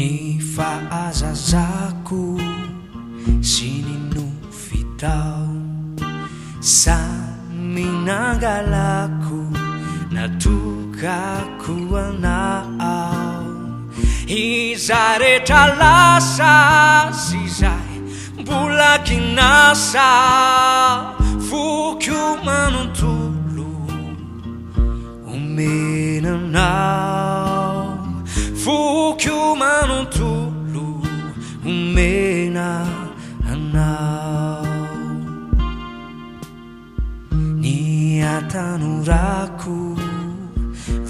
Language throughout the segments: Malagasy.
Ny fahazazako sy ny nofitao samy nangalako natokako anao. Izay rehetra lasa sy izay mbola kinasa foko manontolo omenanao. Foko manontolo omena anao. Ny atanorako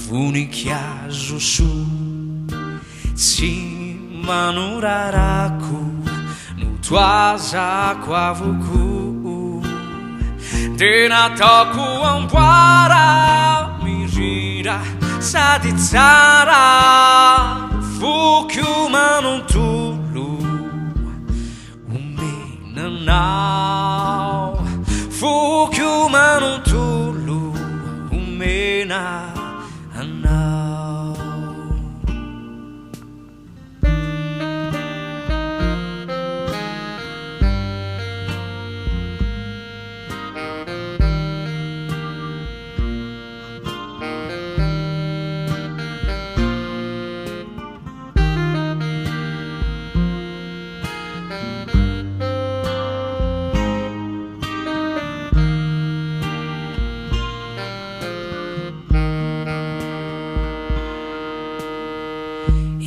voninkazo soa tsy manorarako no toazako avoko. De nataoko amboara mirindra sady tsara foko manontolo omenanao. Foko manontolo omena anao.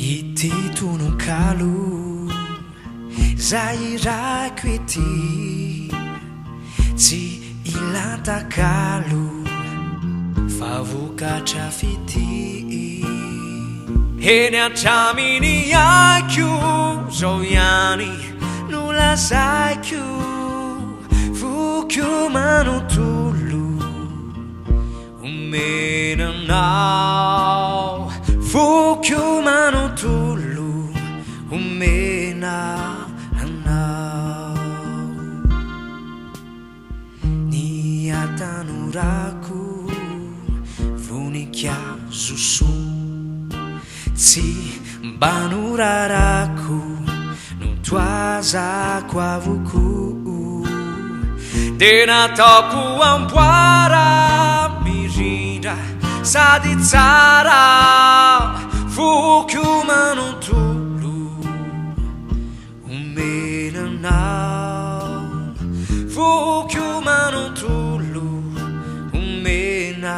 Ity tononkalo zay irako ety tsy ilantakalo fa vokatra fity. Eny antraminy aiko zao ihany no lazaiko foko manontolo omenanao. Foko manontolo omena anao. Ny atanorako voninkazo soa tsy mba norarako no toazako avoko. De nataoko amboara mirindra sady tsara foko manontolo omenanao. Foko manontolo omena